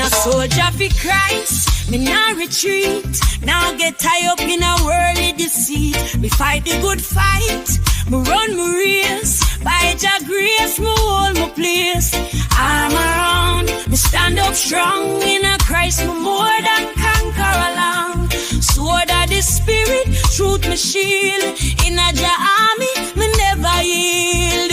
a soldier for Christ, me nah retreat. Now get tied up in a worldly deceit. Me fight the good fight, me run my race. By Jah grace, me hold my place. I'm around, me stand up strong. In a Christ, me more than conquer along. Sword of the Spirit, truth me shield. In a Jah army, me never yield.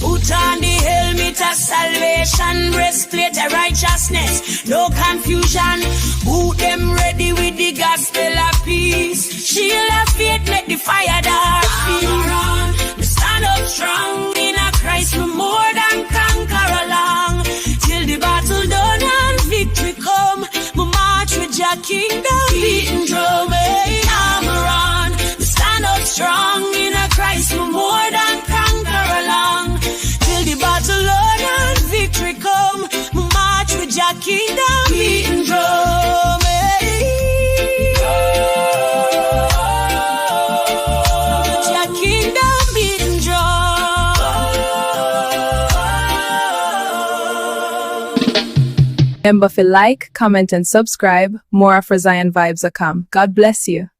Put on the helmet of salvation, breastplate of righteousness, no confusion. Boot them ready with the gospel of peace. Shield of faith, make the fire dark. Around, me stand up strong. In a Christ, me more than conquer along. Till the battle done and victory come, me march with your kingdom beating drum. Hey, I'm around, me stand up strong. In a Christ, me more than conquer along. Till the battle on and victory come, me march with your kingdom beating drum. With your kingdom beating drum. Remember to like, comment, and subscribe. More Afro-Zion vibes are come. God bless you.